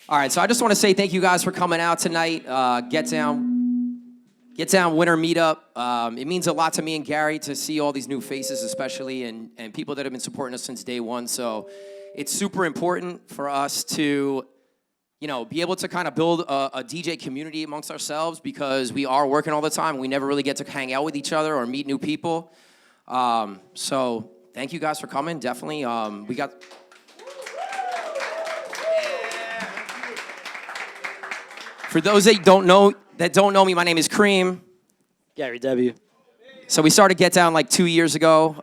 All right, so I just want to say thank you guys for coming out tonight. Get Down Winter Meetup. It means a lot to me and Gary to see all these new faces, especially, and people that have been supporting us since day one. So it's super important for us to, be able to kind of build a DJ community amongst ourselves because we are working all the time. We never really get to hang out with each other or meet new people. So thank you guys for coming. Definitely, we got. For those that don't know me, my name is Cream. Gary W. So we started Get Down like 2 years ago,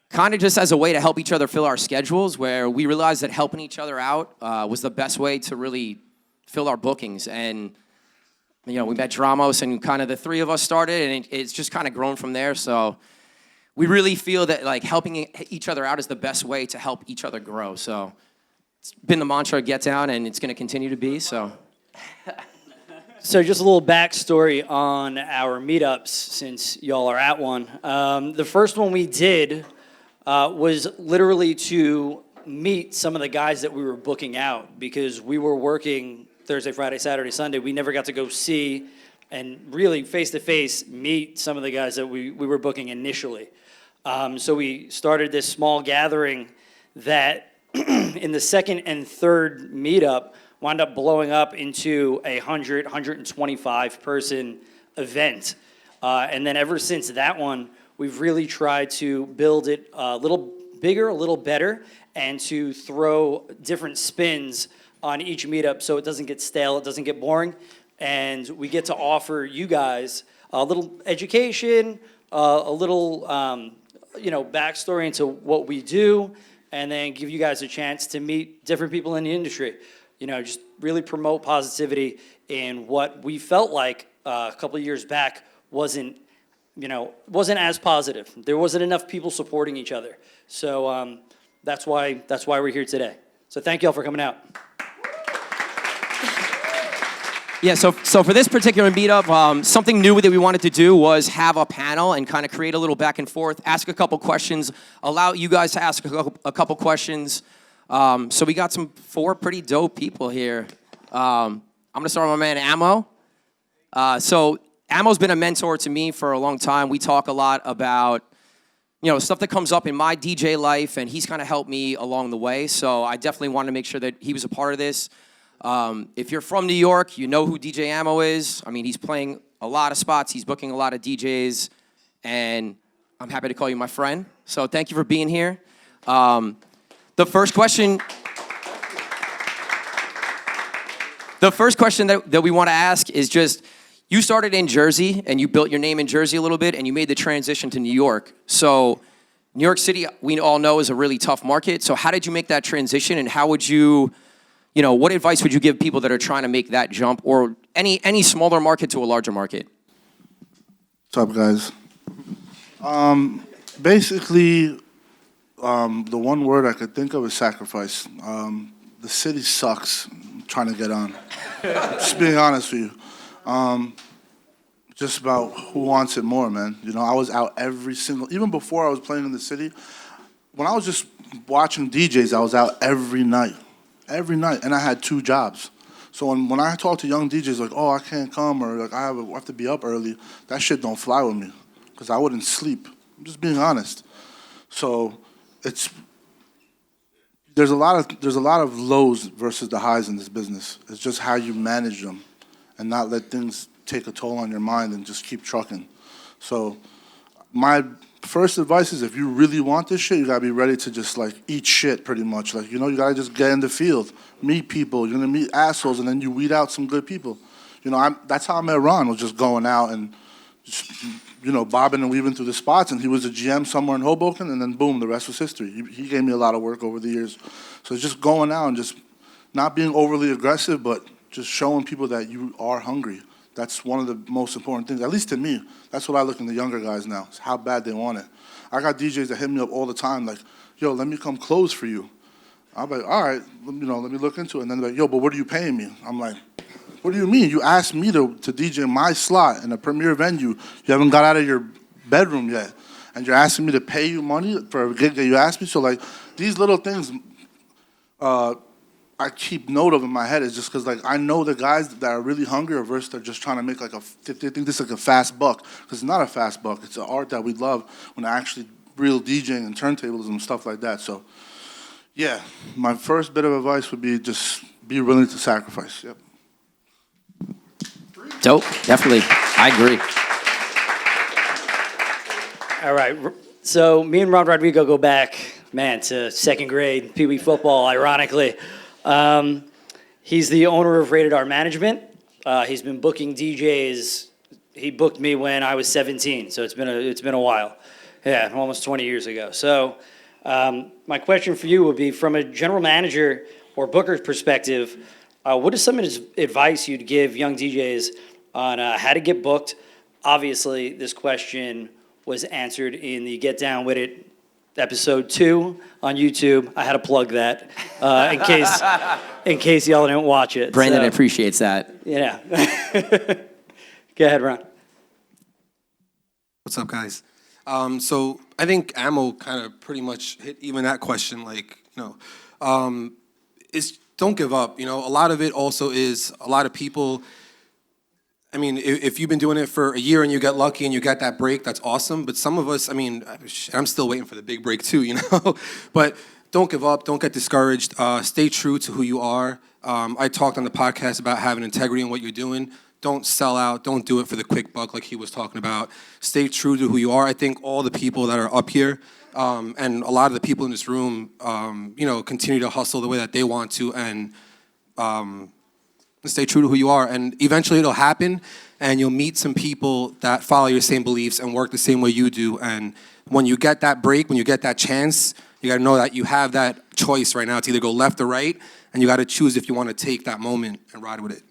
kind of just as a way to help each other fill our schedules, where we realized that helping each other out was the best way to really fill our bookings. And, we met Dramos, and kind of the three of us started, and it's just kind of grown from there. So we really feel that like helping each other out is the best way to help each other grow. So it's been the mantra of Get Down, and it's going to continue to be, so... So just a little backstory on our meetups, since y'all are at one. The first one we did was literally to meet some of the guys that we were booking out because we were working Thursday, Friday, Saturday, Sunday. We never got to go see and really face-to-face meet some of the guys that we were booking initially. So we started this small gathering that in the second and third meetup wound up blowing up into a 125 person event. And then ever since that one, we've really tried to build it a little bigger, a little better, and to throw different spins on each meetup so it doesn't get stale, it doesn't get boring. And we get to offer you guys a little education, a little backstory into what we do, and then give you guys a chance to meet different people in the industry. Just really promote positivity in what we felt like a couple of years back wasn't as positive. There wasn't enough people supporting each other. So that's why we're here today. So thank y'all for coming out. Yeah, so for this particular meetup, something new that we wanted to do was have a panel and kind of create a little back and forth, ask a couple questions, allow you guys to ask a couple questions. So we got four pretty dope people here. I'm gonna start with my man Ammo. So Ammo's been a mentor to me for a long time. We talk a lot about, stuff that comes up in my DJ life, and he's kind of helped me along the way. So I definitely wanted to make sure that he was a part of this. If you're from New York, you know who DJ Ammo is. I mean, he's playing a lot of spots. He's booking a lot of DJs, and I'm happy to call you my friend. So thank you for being here. The first question that we want to ask is just, you started in Jersey and you built your name in Jersey a little bit and you made the transition to New York. So New York City, we all know, is a really tough market. So how did you make that transition, and how would you, what advice would you give people that are trying to make that jump, or any smaller market to a larger market? What's up, guys? Basically, the one word I could think of is sacrifice. The city sucks. I'm trying to get on. Just being honest with you. Just about who wants it more, man. I was out even before I was playing in the city, when I was just watching DJs, I was out every night, and I had 2 jobs. So when I talk to young DJs like, oh, I can't come, or like I have to be up early, that shit don't fly with me, because I wouldn't sleep. I'm just being honest. So there's a lot of lows versus the highs in this business. It's just how you manage them and not let things take a toll on your mind and just keep trucking. So my first advice is, if you really want this shit, you gotta be ready to just like eat shit pretty much. Like, you gotta just get in the field, meet people. You're gonna meet assholes, and then you weed out some good people. That's how I met Ron, was just going out and just, bobbing and weaving through the spots, and he was a GM somewhere in Hoboken, and then boom, the rest was history. He gave me a lot of work over the years. So it's just going out and just not being overly aggressive, but just showing people that you are hungry. That's one of the most important things, at least to me. That's what I look in the younger guys now, is how bad they want it. I got DJs that hit me up all the time, like, yo, let me come close for you. I'm like, all right, let me look into it. And then they're like, yo, but what are you paying me? I'm like, what do you mean? You asked me to DJ my slot in a premier venue. You haven't got out of your bedroom yet. And you're asking me to pay you money for a gig that you asked me? So, like, these little things I keep note of in my head is just because like I know the guys that are really hungry versus they're just trying to make like they think this is like a fast buck, because it's not a fast buck. It's an art that we love when actually real DJing and turntables and stuff like that. So yeah, my first bit of advice would be just be willing to sacrifice. Yep. Dope, definitely. I agree. All right, so me and Rodrigo go back, man, to second grade Pee Wee football, ironically. He's the owner of Rated R Management. He's been booking DJs. He booked me when I was 17, so it's been a while. Yeah, almost 20 years ago. So my question for you would be, from a general manager or booker's perspective, what is some advice you'd give young DJs on how to get booked? Obviously, this question was answered in the Get Down With It episode 2 on YouTube. I had to plug that in case y'all didn't watch it. Brandon appreciates that. Yeah. Go ahead, Ron. What's up, guys? So I think Ammo kind of pretty much hit even that question. Like, it's don't give up. A lot of it also is a lot of people. I mean, if you've been doing it for a year and you get lucky and you got that break, that's awesome. But some of us, I mean, I'm still waiting for the big break too, But don't give up. Don't get discouraged. Stay true to who you are. I talked on the podcast about having integrity in what you're doing. Don't sell out. Don't do it for the quick buck like he was talking about. Stay true to who you are. I think all the people that are up here and a lot of the people in this room, continue to hustle the way that they want to and stay true to who you are. And eventually it'll happen and you'll meet some people that follow your same beliefs and work the same way you do. And when you get that break, when you get that chance, you got to know that you have that choice right now to either go left or right, and you got to choose if you want to take that moment and ride with it.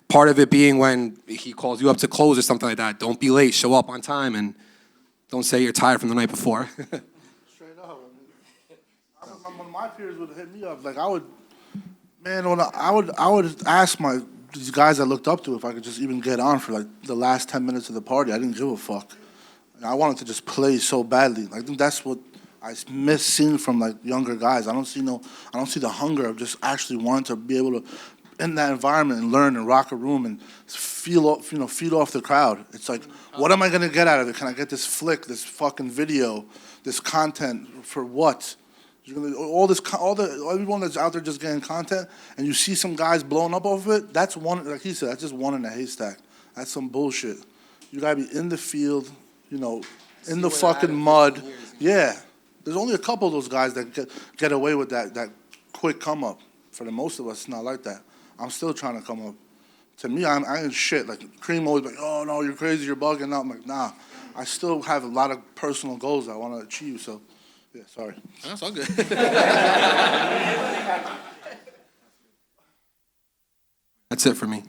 Part of it being when he calls you up to close or something like that, don't be late, show up on time, and don't say you're tired from the night before. Straight up. When my peers would hit me up, like I would ask these guys I looked up to if I could just even get on for like the last 10 minutes of the party. I didn't give a fuck. I wanted to just play so badly. I think that's what I miss seeing from like younger guys. I don't see the hunger of just actually wanting to be able to in that environment and learn and rock a room and feed off the crowd. It's like, what am I gonna get out of it? Can I get this flick, this fucking video, this content for what? Everyone that's out there just getting content, and you see some guys blowing up off of it. That's one, like he said, that's just one in a haystack. That's some bullshit. You gotta be in the field, in the fucking mud. Yeah, there's only a couple of those guys that get away with that quick come up. For the most of us, it's not like that. I'm still trying to come up. To me, I ain't shit. Like Cream always like, oh no, you're crazy, you're bugging out. I'm like, nah. I still have a lot of personal goals I want to achieve. So, yeah, sorry. That's all good. That's it for me.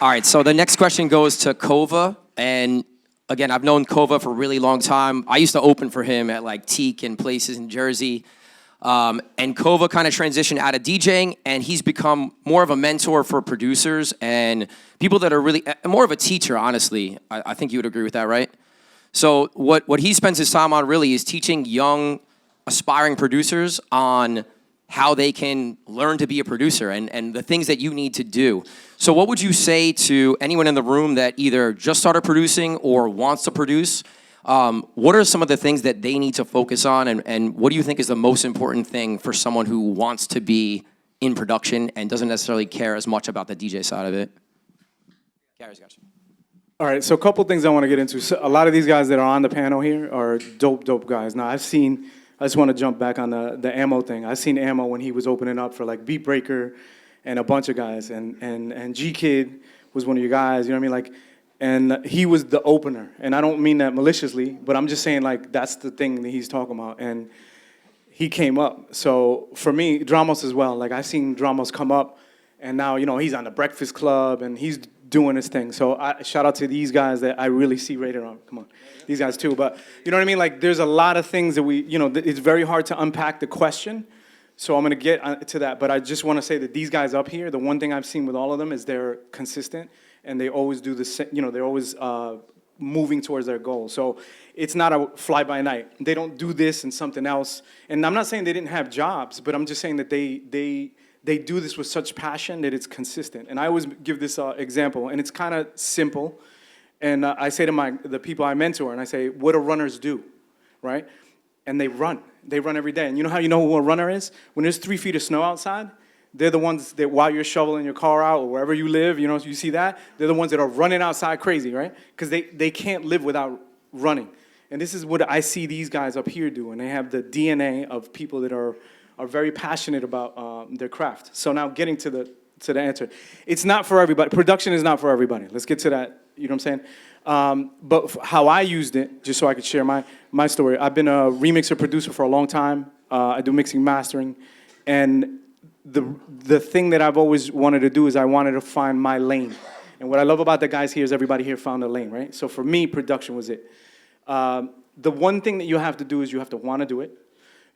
All right, so the next question goes to Cova, and again, I've known Cova for a really long time. I used to open for him at like Teak and places in Jersey. And Cova kind of transitioned out of DJing, and he's become more of a mentor for producers and people that are really, more of a teacher, honestly. I think you would agree with that, right? So what he spends his time on really is teaching young, aspiring producers on how they can learn to be a producer and the things that you need to do. So what would you say to anyone in the room that either just started producing or wants to produce? What are some of the things that they need to focus on, and what do you think is the most important thing for someone who wants to be in production and doesn't necessarily care as much about the DJ side of it? Gary's got you. All right, so a couple things I want to get into. So a lot of these guys that are on the panel here are dope guys. Now, I just want to jump back on the Ammo thing. I've seen Ammo when he was opening up for like Beat Breaker and a bunch of guys, and G-Kid was one of your guys, you know what I mean? Like, and he was the opener, and I don't mean that maliciously, but I'm just saying like that's the thing that he's talking about, and he came up. So for me, Dramos as well. Like I seen Dramos come up, and now he's on the Breakfast Club and he's doing his thing. So I shout out to these guys that I really see rated on. Come on, these guys too. But you know what I mean? Like there's a lot of things that it's very hard to unpack the question. So I'm gonna get to that, but I just want to say that these guys up here, the one thing I've seen with all of them is they're consistent. And they always do the same, they're always moving towards their goal. So it's not a fly-by-night. They don't do this and something else. And I'm not saying they didn't have jobs, but I'm just saying that they do this with such passion that it's consistent. And I always give this example, and it's kind of simple. And I say to the people I mentor, and I say, what do runners do, right? And they run. They run every day. And you know how you know who a runner is? When there's 3 feet of snow outside, they're the ones that while you're shoveling your car out or wherever you live, you see that? They're the ones that are running outside crazy, right? Because they can't live without running. And this is what I see these guys up here do. And they have the DNA of people that are very passionate about their craft. So now getting to the answer. It's not for everybody. Production is not for everybody. Let's get to that. You know what I'm saying? But how I used it, just so I could share my story. I've been a remixer producer for a long time. I do mixing, mastering. And the thing that I've always wanted to do is I wanted to find my lane. And what I love about the guys here is everybody here found a lane, right? So for me, production was it. The one thing that you have to do is you have to want to do it.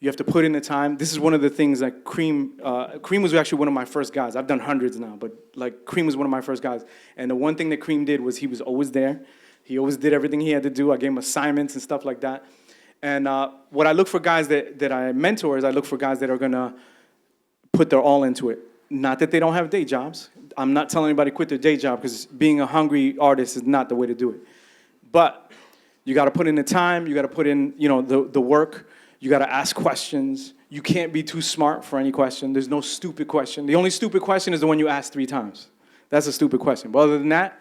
You have to put in the time. This is one of the things that Cream was actually one of my first guys. I've done hundreds now, but like Cream was one of my first guys. And the one thing that Cream did was he was always there. He always did everything he had to do. I gave him assignments and stuff like that. And what I look for guys that I mentor is I look for guys that are gonna put their all into it. Not that they don't have day jobs. I'm not telling anybody to quit their day job because being a hungry artist is not the way to do it. But you got to put in the time. You got to put in, the work. You got to ask questions. You can't be too smart for any question. There's no stupid question. The only stupid question is the one you ask 3 times. That's a stupid question. But other than that,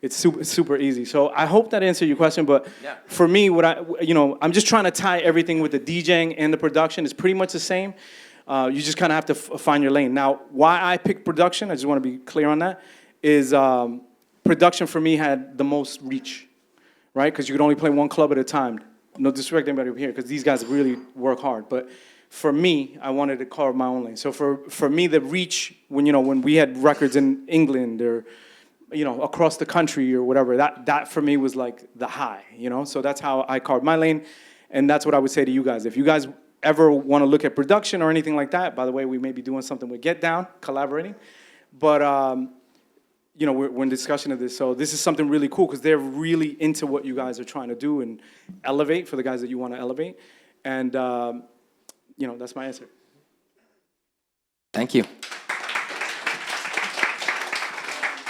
it's super easy. So I hope that answered your question. But for me, I'm just trying to tie everything with the DJing and the production. It's pretty much the same. You just kind of have to find your lane. Now, why I picked production, I just want to be clear on that, is production for me had the most reach, right? Because you could only play one club at a time. No disrespect to anybody over here, because these guys really work hard. But for me, I wanted to carve my own lane. So for me, the reach, when we had records in England or, across the country or whatever, that for me was like the high, So that's how I carved my lane. And that's what I would say to you guys. If you guys ever want to look at production or anything like that, by the way, we may be doing something with Get Down, collaborating. But, we're in discussion of this. So this is something really cool because they're really into what you guys are trying to do and elevate for the guys that you want to elevate. And, that's my answer. Thank you.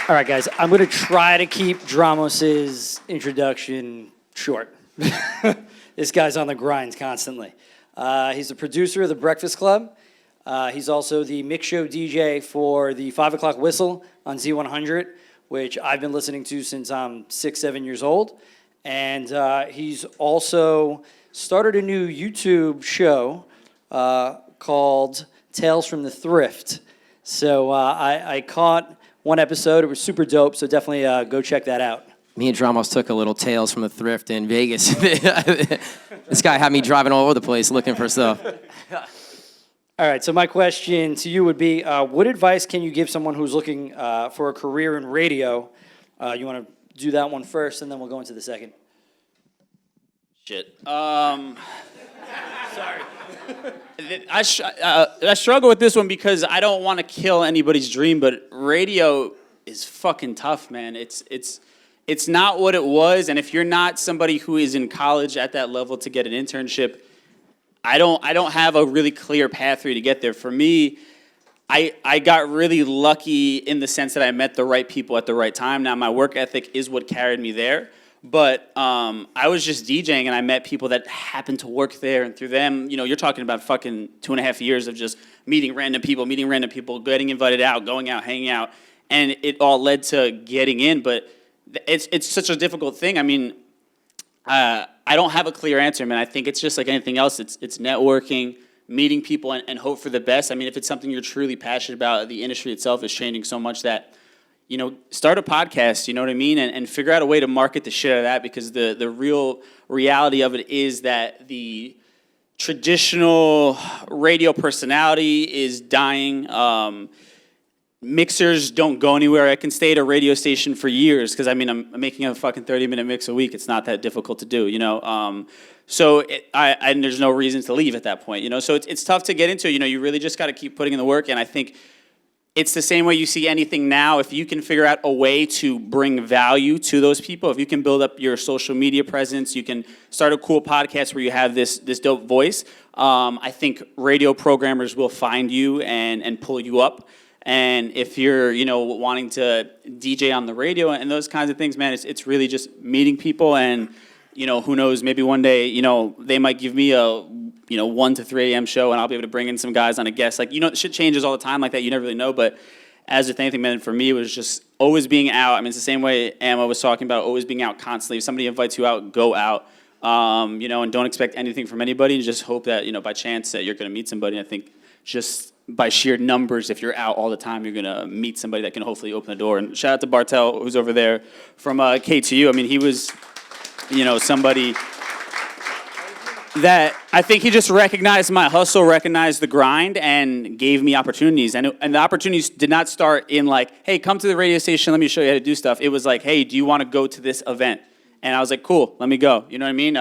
All right, guys, I'm going to try to keep Dramos' introduction short. This guy's on the grind constantly. He's the producer of The Breakfast Club. He's also the mix show DJ for the 5 o'clock whistle on Z100, which I've been listening to since I'm 6-7 years old. And he's also started a new YouTube show called Tales from the Thrift. So I caught one episode. It was super dope, so definitely go check that out. Me and Dramos took a little Tales from the Thrift in Vegas. This guy had me driving all over the place looking for stuff. All right, so my question to you would be, what advice can you give someone who's looking for a career in radio? You want to do that one first, and then we'll go into the second. Shit. Sorry. I struggle with this one because I don't want to kill anybody's dream, but radio is fucking tough, man. It's not what it was, and if you're not somebody who is in college at that level to get an internship, I don't have a really clear path for you to get there. For me, I got really lucky in the sense that I met the right people at the right time. Now, my work ethic is what carried me there, but I was just DJing, and I met people that happened to work there, and through them, you're talking about fucking 2.5 years of just meeting random people, getting invited out, going out, hanging out, and it all led to getting in, but it's such a difficult thing. I mean, I don't have a clear answer, man. I think it's just like anything else. It's networking, meeting people, and hope for the best. I mean, if it's something you're truly passionate about, the industry itself is changing so much that, start a podcast, you know what I mean? And figure out a way to market the shit out of that, because the real reality of it is that the traditional radio personality is dying. Mixers don't go anywhere. I can stay at a radio station for years because, I'm making a fucking 30-minute mix a week. It's not that difficult to do, So and there's no reason to leave at that point, So it's tough to get into. You really just got to keep putting in the work. And I think it's the same way you see anything now. If you can figure out a way to bring value to those people, if you can build up your social media presence, you can start a cool podcast where you have this dope voice, I think radio programmers will find you and pull you up. And if you're, wanting to DJ on the radio and those kinds of things, man, it's really just meeting people. And, who knows, maybe one day, they might give me a 1 to 3 a.m. show, and I'll be able to bring in some guys on a guest. Like, shit changes all the time like that. You never really know. But as with anything, man, for me, it was just always being out. I mean, it's the same way Emma was talking about, always being out constantly. If somebody invites you out, go out, and don't expect anything from anybody. And just hope that, by chance that you're going to meet somebody. I think just by sheer numbers, if you're out all the time, you're going to meet somebody that can hopefully open the door. And shout out to Bartel, who's over there from K2U. I mean, he was, somebody that I think he just recognized my hustle, recognized the grind, and gave me opportunities. And the opportunities did not start in like, hey, come to the radio station, let me show you how to do stuff. It was like, hey, do you want to go to this event? And I was like, cool, let me go. You know what I mean?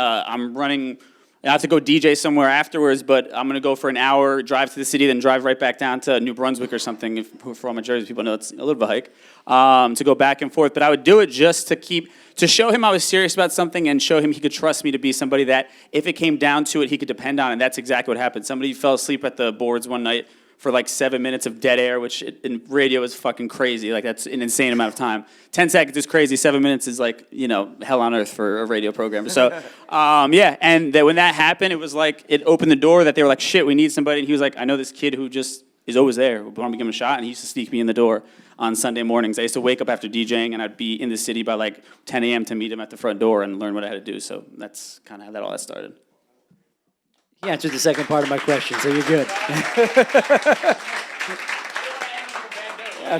I have to go DJ somewhere afterwards, but I'm going to go for an hour, drive to the city, then drive right back down to New Brunswick or something. For all my Jersey people know it's a little bit of a hike, to go back and forth. But I would do it just to show him I was serious about something and show him he could trust me to be somebody that, if it came down to it, he could depend on. And that's exactly what happened. Somebody fell asleep at the boards one night for like 7 minutes of dead air, which in radio is fucking crazy. Like, that's an insane amount of time. 10 seconds is crazy. 7 minutes is like, hell on earth for a radio programmer. So, yeah. And when that happened, it was like, it opened the door that they were like, shit, we need somebody. And he was like, I know this kid who just is always there. We want to give him a shot. And he used to sneak me in the door on Sunday mornings. I used to wake up after DJing, and I'd be in the city by like 10 a.m. to meet him at the front door and learn what I had to do. So that's kind of how all that started. He answered the second part of my question, so you're good.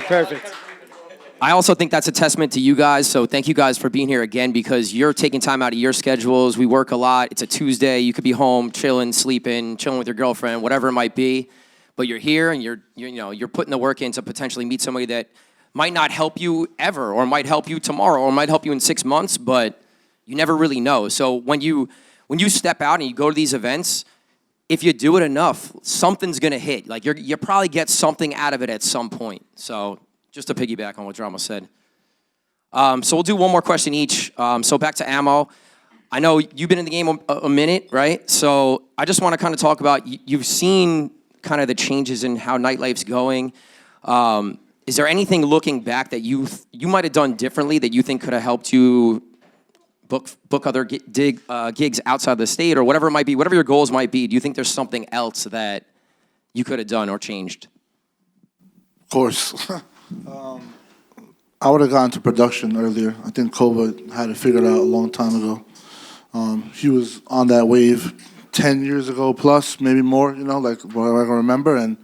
Perfect. I also think that's a testament to you guys, so thank you guys for being here again, because you're taking time out of your schedules. We work a lot. It's a Tuesday. You could be home, chilling, sleeping, chilling with your girlfriend, whatever it might be. But you're here, and you're putting the work in to potentially meet somebody that might not help you ever, or might help you tomorrow, or might help you in 6 months, but you never really know. So when you step out and you go to these events, if you do it enough, something's gonna hit. Like, you probably get something out of it at some point. So just to piggyback on what Dramos said. So we'll do one more question each. So back to Ammo. I know you've been in the game a minute, right? So I just want to kind of talk about, you've seen kind of the changes in how nightlife's going. Is there anything looking back that you might have done differently that you think could have helped you book other gigs outside the state, or whatever it might be, whatever your goals might be? Do you think there's something else that you could have done or changed? Of course. I would have gotten to production earlier. I think Cova had it figured out a long time ago. He was on that wave 10 years ago plus, maybe more, like what I can remember. And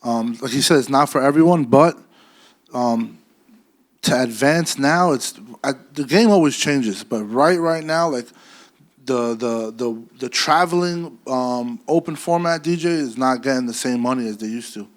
like he said, it's not for everyone, but to advance now, the game always changes. But right now, like the traveling open format DJ is not getting the same money as they used to.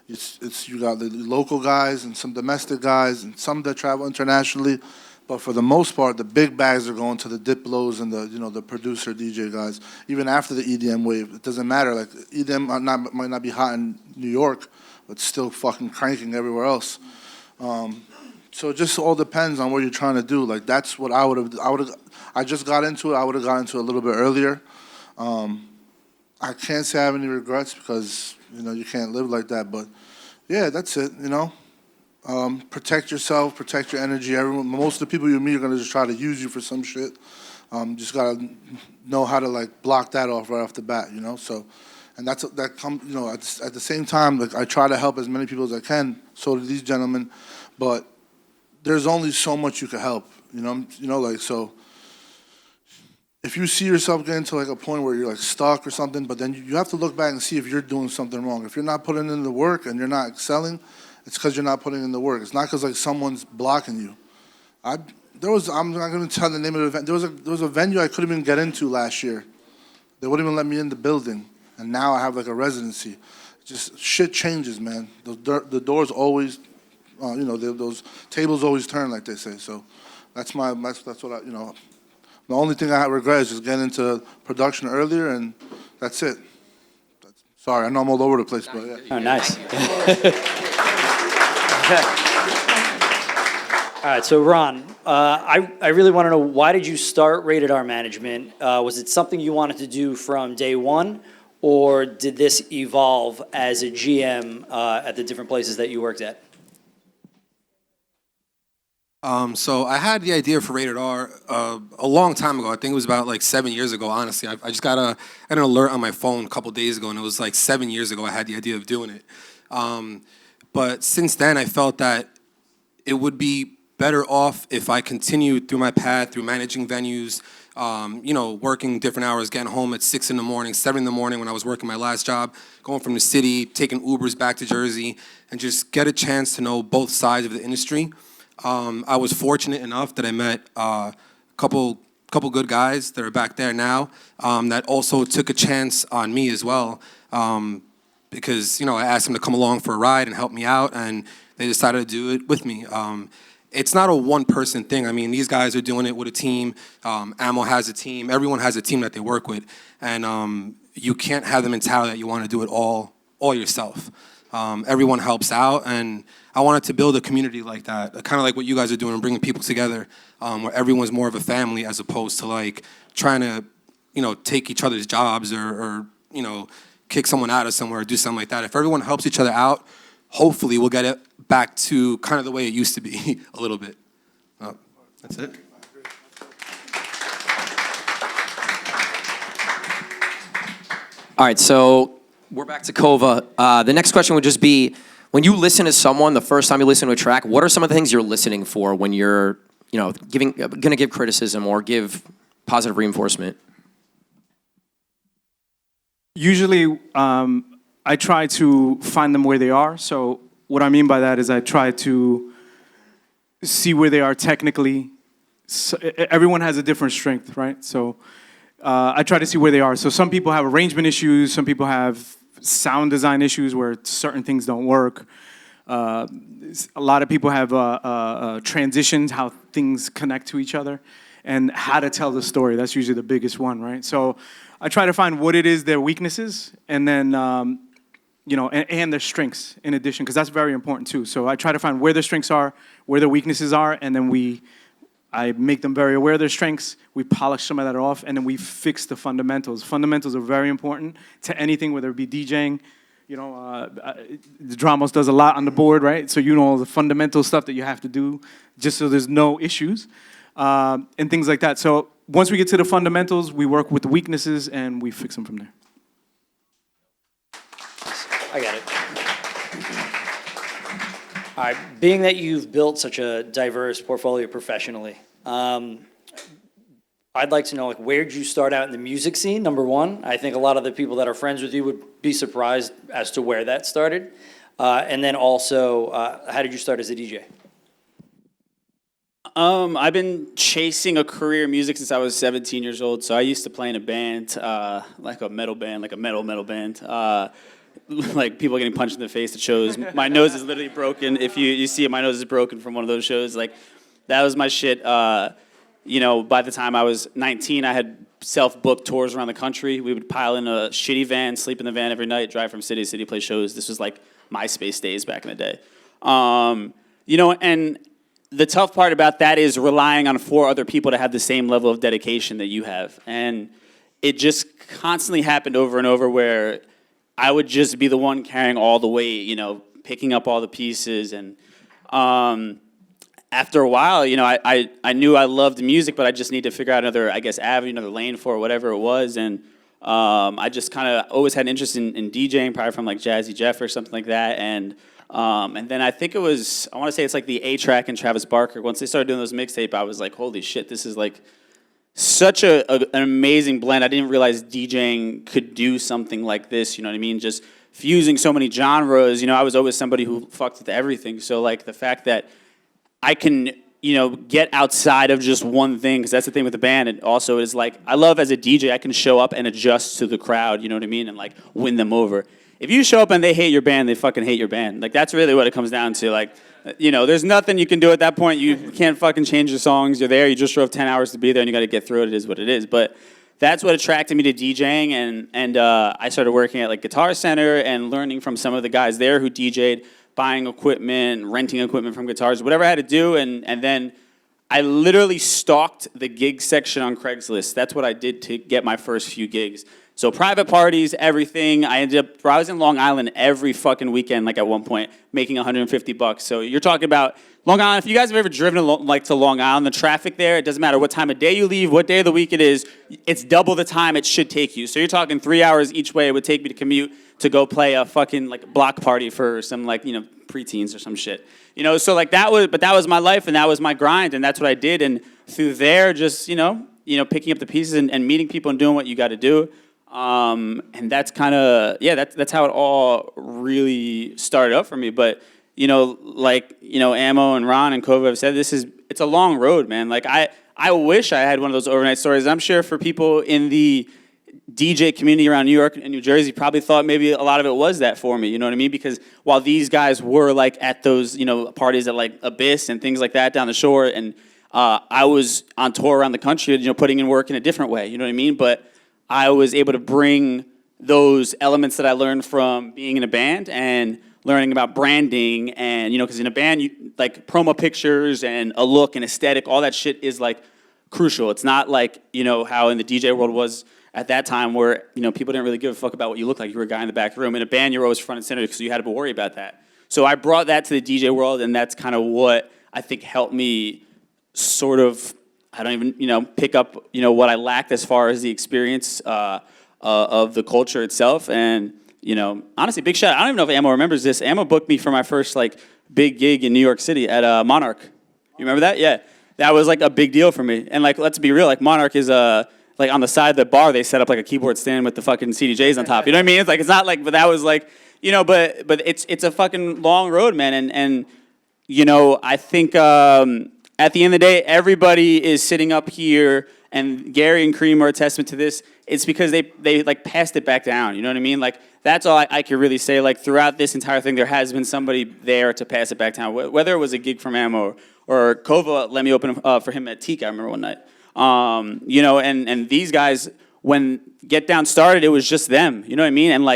It's you got the local guys and some domestic guys and some that travel internationally, but for the most part, the big bags are going to the Diplos and the producer DJ guys. Even after the EDM wave, it doesn't matter. Like, EDM might not be hot in New York, but still fucking cranking everywhere else. So it just all depends on what you're trying to do. Like, that's what I just got into it. I would have gotten into it a little bit earlier. I can't say I have any regrets because, you can't live like that. But, yeah, that's it, Protect yourself, protect your energy. Most of the people you meet are going to just try to use you for some shit. Just got to know how to, like, block that off right off the bat, So, and at the same time, like, I try to help as many people as I can, so do these gentlemen. But there's only so much you can help, so if you see yourself getting to like a point where you're like stuck or something, but then you have to look back and see if you're doing something wrong. If you're not putting in the work and you're not excelling, it's because you're not putting in the work. It's not because like someone's blocking you. I'm not going to tell the name of the event. There was a venue I couldn't even get into last year. They wouldn't even let me in the building, and now I have like a residency. Just shit changes, man. The doors always, those tables always turn, like they say. So that's what I. The only thing I regret is just getting into production earlier, and that's it. Sorry, I know I'm all over the place, but yeah. Oh, nice. All right, so Ron, I really want to know, why did you start Rated R Management? Was it something you wanted to do from day one, or did this evolve as a GM at the different places that you worked at? So I had the idea for Rated R a long time ago. I think it was about like 7 years ago, honestly. I just got an alert on my phone a couple days ago, and it was like 7 years ago I had the idea of doing it. But since then, I felt that it would be better off if I continued through my path, through managing venues, working different hours, getting home at 6 in the morning, 7 in the morning when I was working my last job, going from the city, taking Ubers back to Jersey, and just get a chance to know both sides of the industry. I was fortunate enough that I met a couple good guys that are back there now that also took a chance on me as well, because I asked them to come along for a ride and help me out, and they decided to do it with me. It's not a one-person thing. I mean, these guys are doing it with a team. Ammo has a team. Everyone has a team that they work with, and you can't have the mentality that you want to do it all yourself. Everyone helps out, and I wanted to build a community like that, kind of like what you guys are doing, bringing people together, where everyone's more of a family as opposed to like trying to, take each other's jobs or kick someone out of somewhere or do something like that. If everyone helps each other out, hopefully we'll get it back to kind of the way it used to be a little bit. That's it. All right, so we're back to Cova. The next question would just be, when you listen to someone, the first time you listen to a track, what are some of the things you're listening for when you're, gonna give criticism or give positive reinforcement? Usually, I try to find them where they are. So what I mean by that is I try to see where they are technically. So everyone has a different strength, right? So I try to see where they are. So some people have arrangement issues. Some people have sound design issues where certain things don't work. A lot of people have transitions, how things connect to each other, and how to tell the story. That's usually the biggest one, right? So I try to find what it is their weaknesses, and then and their strengths in addition, because that's very important too. So I try to find where their strengths are, where their weaknesses are, and then I make them very aware of their strengths. We polish some of that off, and then we fix the fundamentals. Fundamentals are very important to anything, whether it be DJing. The Dramos does a lot on the board, right? So all the fundamental stuff that you have to do just so there's no issues and things like that. So once we get to the fundamentals, we work with the weaknesses and we fix them from there. I got it. All right, being that you've built such a diverse portfolio professionally, I'd like to know, where'd you start out in the music scene, number one? I think a lot of the people that are friends with you would be surprised as to where that started. And then also, how did you start as a DJ? I've been chasing a career in music since I was 17 years old. So I used to play in a band, like a metal band, like a metal band. Like people getting punched in the face at shows. My nose is literally broken. If you see it, my nose is broken from one of those shows. Like, that was my shit. By the time I was 19, I had self-booked tours around the country. We would pile in a shitty van, sleep in the van every night, drive from city to city, play shows. This was like MySpace days back in the day. And the tough part about that is relying on 4 other people to have the same level of dedication that you have. And it just constantly happened over and over where I would just be the one carrying all the weight, picking up all the pieces. And after a while, I knew I loved music, but I just needed to figure out another, avenue, another lane for it, whatever it was. And I just kind of always had an interest in DJing, probably from like Jazzy Jeff or something like that. And then I think I want to say it's like the A-Track and Travis Barker. Once they started doing those mixtape, I was like, holy shit, this is like such an amazing blend. I didn't realize DJing could do something like this, you know what I mean? Just fusing so many genres. I was always somebody who fucked with everything. So like the fact that I can, get outside of just one thing, because that's the thing with the band. And also is like, I love as a DJ, I can show up and adjust to the crowd, you know what I mean? And like win them over. If you show up and they hate your band, they fucking hate your band. Like, that's really what it comes down to. Like, there's nothing you can do at that point. You can't fucking change your songs. You're there. You just drove 10 hours to be there, and you got to get through it. It is what it is. But that's what attracted me to DJing, and I started working at like Guitar Center and learning from some of the guys there who DJ'd. buying equipment, renting equipment from guitars, whatever I had to do, and then I literally stalked the gig section on Craigslist. That's what I did to get my first few gigs. So private parties, everything. I was in Long Island every fucking weekend, like at one point, making $150. So you're talking about Long Island. If you guys have ever driven to Long Island, the traffic there, it doesn't matter what time of day you leave, what day of the week it is, it's double the time it should take you. So you're talking 3 hours each way it would take me to commute to go play a fucking like block party for some preteens or some shit. So like that was my life and that was my grind and that's what I did. And through there, just picking up the pieces and meeting people and doing what you got to do. And that's kind of that's how it all really started up for me. But Ammo and Ron and Cova have said, it's a long road, man. Like I wish I had one of those overnight stories. I'm sure for people in the DJ community around New York and New Jersey probably thought maybe a lot of it was that for me, you know what I mean? Because while these guys were like at those, parties at like Abyss and things like that down the shore, and I was on tour around the country, putting in work in a different way, you know what I mean? But I was able to bring those elements that I learned from being in a band and learning about branding and, because in a band, you like promo pictures and a look and aesthetic, all that shit is like crucial. It's not like, how in the DJ world was at that time where, people didn't really give a fuck about what you looked like. You were a guy in the back room. In a band, you were always front and center because you had to worry about that. So I brought that to the DJ world, and that's kind of what I think helped me sort of, I don't even, pick up, what I lacked as far as the experience of the culture itself. And, honestly, big shout out. I don't even know if Ammo remembers this. Ammo booked me for my first, big gig in New York City at Monarch. You remember that? Yeah. That was, a big deal for me. And, let's be real, Monarch is, on the side of the bar, they set up, a keyboard stand with the fucking CDJs on top. You know what I mean? It's not but that was, but it's a fucking long road, man. And I think at the end of the day, everybody is sitting up here, and Gary and Cream are a testament to this. It's because they passed it back down. You know what I mean? That's all I could really say. Throughout this entire thing, there has been somebody there to pass it back down. Whether it was a gig from Ammo or Cova let me open for him at Teak, I remember one night. And these guys, when Get Down started, it was just them. You know what I mean? And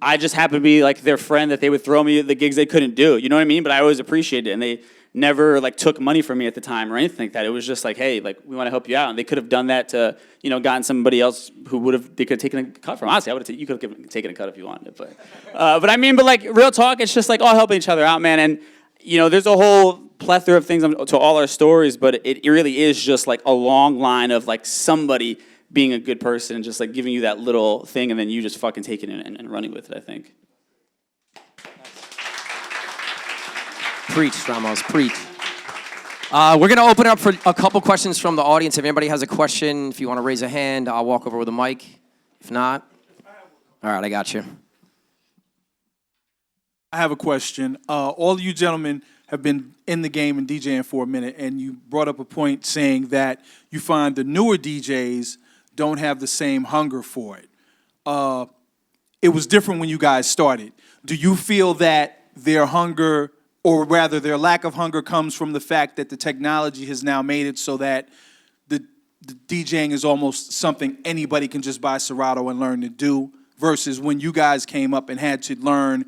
I just happened to be their friend that they would throw me the gigs they couldn't do. You know what I mean? But I always appreciated it, and they never took money from me at the time or anything like that. It was just hey, we want to help you out, and they could have done that to gotten somebody else who they could have taken a cut from. Honestly, you could have taken a cut if you wanted, but real talk, it's just all helping each other out, man. And there's a whole plethora of things to all our stories, but it really is just a long line of somebody being a good person and just giving you that little thing, and then you just fucking taking it and running with it, I think. Preach, Dramos, preach. We're going to open up for a couple questions from the audience. If anybody has a question, if you want to raise a hand, I'll walk over with a mic. If not, all right, I got you. I have a question. All of you gentlemen have been in the game and DJing for a minute, and you brought up a point saying that you find the newer DJs don't have the same hunger for it. It was different when you guys started. Do you feel that their hunger, or rather their lack of hunger, comes from the fact that the technology has now made it so that the DJing is almost something anybody can just buy Serato and learn to do, versus when you guys came up and had to learn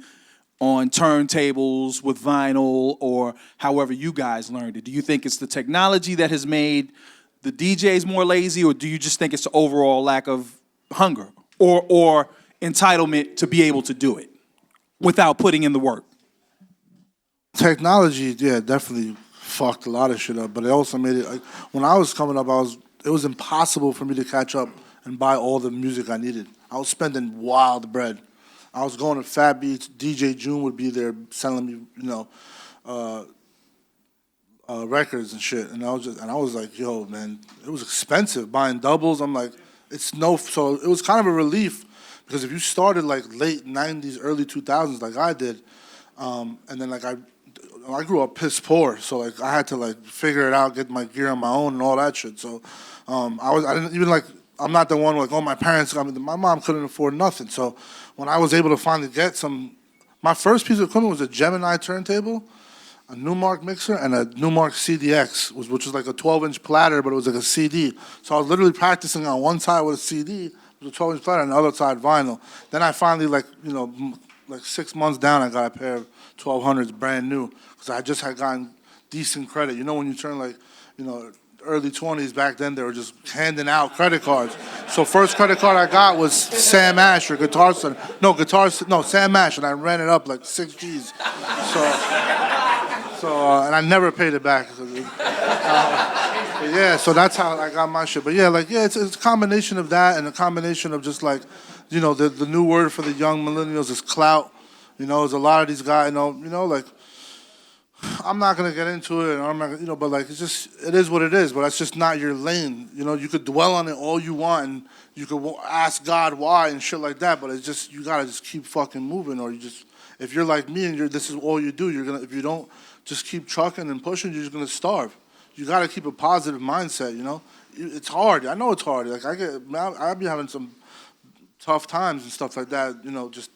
on turntables with vinyl or however you guys learned it? Do you think it's the technology that has made the DJs more lazy, or do you just think it's the overall lack of hunger or entitlement to be able to do it without putting in the work? Technology, yeah, definitely fucked a lot of shit up, but it also made it, when I was coming up, it was impossible for me to catch up and buy all the music I needed. I was spending wild bread. I was going to Fat Beats. DJ June would be there selling me, records and shit. And I was like, yo, man, it was expensive buying doubles. I'm like, so it was kind of a relief, because if you started late 90s, early 2000s like I did, and then I grew up piss poor, so I had to figure it out, get my gear on my own and all that shit. So I didn't even I'm not the one my parents, my mom couldn't afford nothing. So when I was able to finally get my first piece of equipment was a Gemini turntable, a Newmark mixer, and a Newmark CDX, which was a 12-inch platter, but it was a CD. So I was literally practicing on one side with a CD, it was a 12-inch platter, and the other side vinyl. Then I finally like 6 months down, I got a pair of 1200s brand new because I just had gotten decent credit. You know, when you turn like, you know, early 20s, back then they were just handing out credit cards. So first credit card I got was Sam Ash or Sam Ash, and I ran it up like 6 G's. And I never paid it back. Yeah, so that's how I got my shit. But yeah, like, yeah, it's a combination of that and a combination of just like, you know, the new word for the young millennials is clout. You know, there's a lot of these guys, like, I'm not gonna get into it, and I'm not, but like, it is what it is. But that's just not your lane. You know, you could dwell on it all you want, and you could ask God why and shit like that. But it's just, you gotta just keep fucking moving, or if you're like me and this is all you do, if you don't just keep trucking and pushing, you're just gonna starve. You gotta keep a positive mindset. You know, it's hard. I know it's hard. Like I be having some tough times and stuff like that. You know, just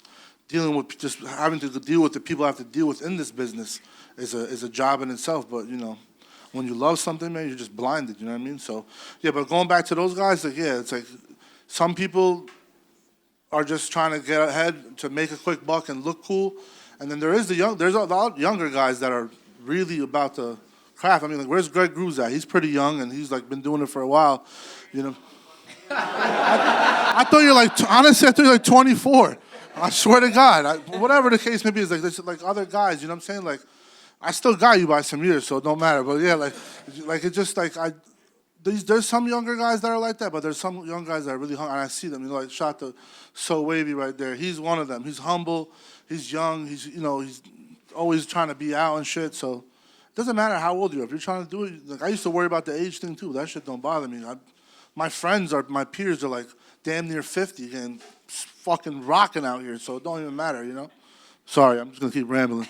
having to deal with the people I have to deal with in this business is a job in itself. But, you know, when you love something, man, you're just blinded, you know what I mean? So, yeah, but going back to those guys, like, yeah, it's like some people are just trying to get ahead to make a quick buck and look cool. And then there's a lot younger guys that are really about the craft. I mean, like, where's Greg Grooves at? He's pretty young, and he's, like, been doing it for a while, you know? I thought you're like, honestly, I thought you're like 24. I swear to God. Whatever the case may be, is like, there's like other guys, you know what I'm saying? Like, I still got you by some years, so it don't matter. But yeah, like it's just like there's some younger guys that are like that, but there's some young guys that are really hungry, and I see them. You know, like shot the So Wavy right there. He's one of them. He's humble. He's young. He's always trying to be out and shit. So it doesn't matter how old you are. If you're trying to do it, like I used to worry about the age thing too. That shit don't bother me. My peers are like damn near 50 and fucking rocking out here, so it don't even matter, you know? Sorry, I'm just gonna keep rambling.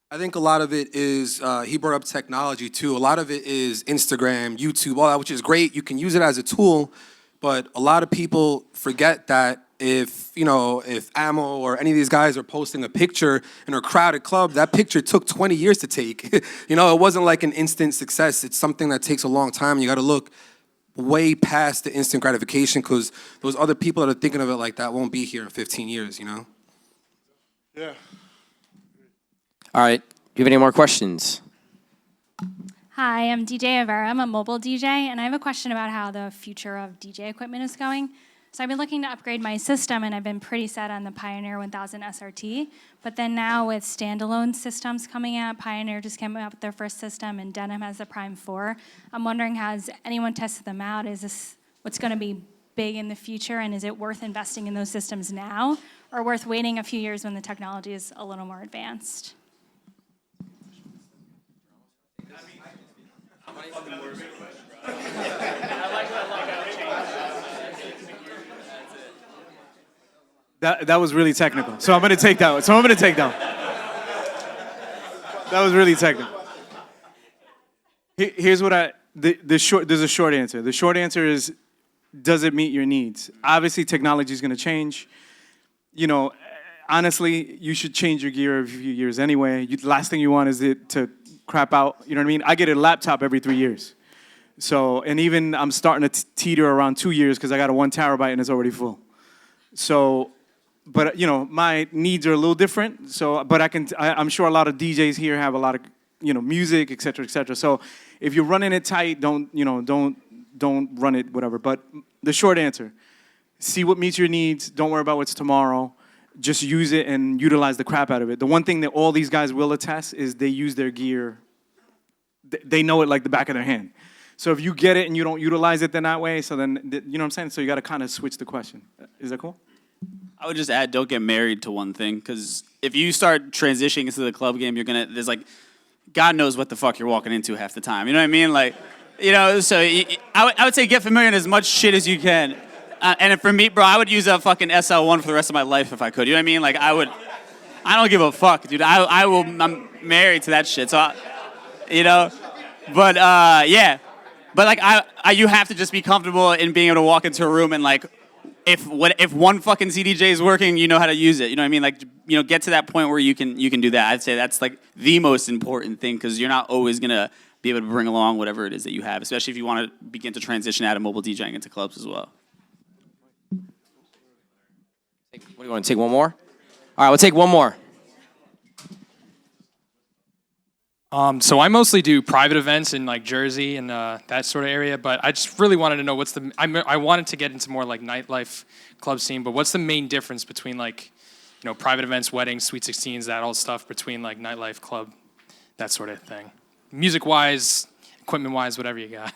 I think a lot of it is, he brought up technology too. A lot of it is Instagram, YouTube, all that, which is great. You can use it as a tool, but a lot of people forget that if Ammo or any of these guys are posting a picture in a crowded club, that picture took 20 years to take. It wasn't like an instant success. It's something that takes a long time. You got to look way past the instant gratification, because those other people that are thinking of it like that won't be here in 15 years, you know? Yeah. All right. Do you have any more questions? Hi, I'm DJ Avera. I'm a mobile DJ, and I have a question about how the future of DJ equipment is going. So I've been looking to upgrade my system, and I've been pretty set on the Pioneer 1000 SRT. But then now with standalone systems coming out, Pioneer just came out with their first system, and Denim has the Prime 4. I'm wondering, has anyone tested them out? Is this what's going to be big in the future, and is it worth investing in those systems now, or worth waiting a few years when the technology is a little more advanced? That was really technical. So I'm going to take that one. That was really technical. Here's what there's a short answer. The short answer is, does it meet your needs? Obviously, technology is going to change. You know, honestly, you should change your gear every few years anyway. The last thing you want is it to crap out. You know what I mean? I get a laptop every 3 years. So, and even I'm starting to teeter around 2 years because I got a 1 terabyte and it's already full. So, but my needs are a little different. So, but I'm sure a lot of DJs here have a lot of, music, et cetera, et cetera. So if you're running it tight, don't run it, whatever. But the short answer, see what meets your needs. Don't worry about what's tomorrow. Just use it and utilize the crap out of it. The one thing that all these guys will attest is they use their gear. They know it like the back of their hand. So if you get it and you don't utilize it then that way, so then, you know what I'm saying? So you got to kind of switch the question. Is that cool? I would just add, don't get married to one thing, because if you start transitioning into the club game, there's like, God knows what the fuck you're walking into half the time. You know what I mean? Like, so I would say get familiar with as much shit as you can. And for me, bro, I would use a fucking SL1 for the rest of my life if I could. You know what I mean? Like, I don't give a fuck, dude. I'm married to that shit. So, but yeah. But like, you have to just be comfortable in being able to walk into a room and like, if one fucking CDJ is working, you know how to use it. You know what I mean? Like, get to that point where you can do that. I'd say that's like the most important thing, because you're not always gonna be able to bring along whatever it is that you have, especially if you want to begin to transition out of mobile DJing into clubs as well. What do you want to take? One more? All right, we'll take one more. So I mostly do private events in like Jersey and that sort of area, but I just really wanted to know I wanted to get into more like nightlife club scene, but what's the main difference between like, private events, weddings, sweet 16s, that all stuff between like nightlife club, that sort of thing? Music-wise, equipment-wise, whatever you got.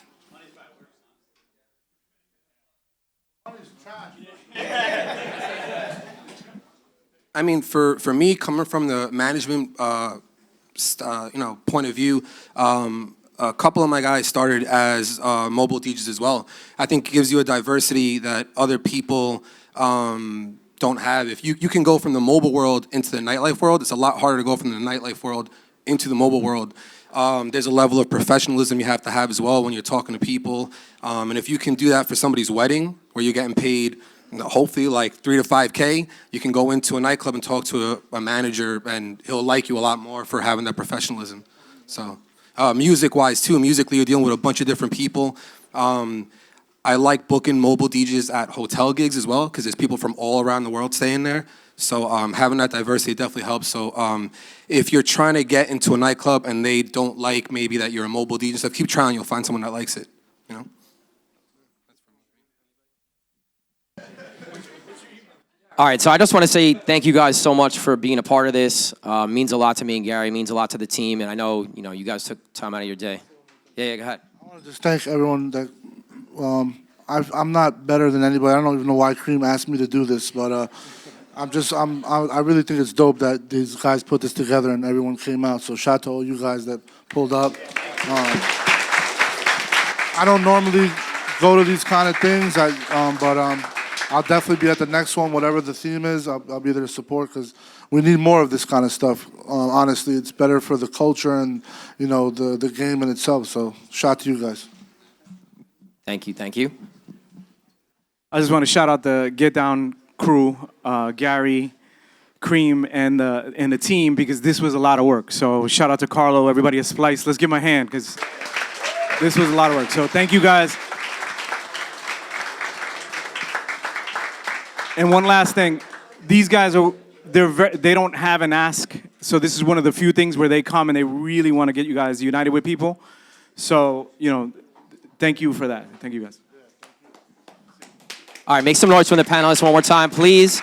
I mean, for me, coming from the management, point of view, a couple of my guys started as mobile DJs as well. I think it gives you a diversity that other people don't have. If you can go from the mobile world into the nightlife world, it's a lot harder to go from the nightlife world into the mobile world. There's a level of professionalism you have to have as well when you're talking to people. And if you can do that for somebody's wedding, where you're getting paid hopefully like 3 to 5K, you can go into a nightclub and talk to a manager, and he'll like you a lot more for having that professionalism. So music-wise too, musically you're dealing with a bunch of different people. I like booking mobile DJs at hotel gigs as well, because there's people from all around the world staying there. So having that diversity definitely helps. So if you're trying to get into a nightclub and they don't like maybe that you're a mobile DJ, so keep trying, you'll find someone that likes it, All right, so I just want to say thank you guys so much for being a part of this. Means a lot to me and Gary, means a lot to the team, and I know, you guys took time out of your day. Yeah, go ahead. I want to just thank everyone that, I'm not better than anybody. I don't even know why Cream asked me to do this, but I really think it's dope that these guys put this together and everyone came out. So shout out to all you guys that pulled up. I don't normally go to these kind of things, but I'll definitely be at the next one, whatever the theme is. I'll be there to support, because we need more of this kind of stuff. Honestly, it's better for the culture and the game in itself. So shout out to you guys. Thank you. I just want to shout out the Get Down crew, Gary, Cream, and the team, because this was a lot of work. So shout out to Carlo, everybody at Splice. Let's give him a hand, because this was a lot of work. So thank you guys. And one last thing, these guys they don't have an ask, so this is one of the few things where they come and they really want to get you guys united with people. So, thank you for that. Thank you guys. All right, make some noise from the panelists one more time, please.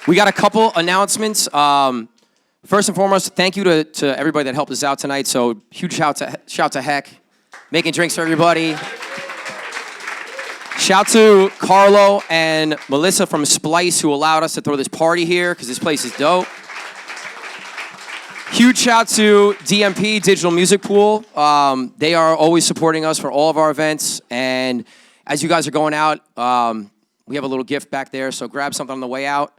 We got a couple announcements. First and foremost, thank you to everybody that helped us out tonight. So huge shout to Heck, making drinks for everybody. Shout to Carlo and Melissa from Splice, who allowed us to throw this party here, because this place is dope. Huge shout to DMP, Digital Music Pool. They are always supporting us for all of our events. And as you guys are going out, we have a little gift back there, so grab something on the way out.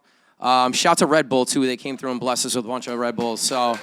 Shout to Red Bull, too. They came through and blessed us with a bunch of Red Bulls. So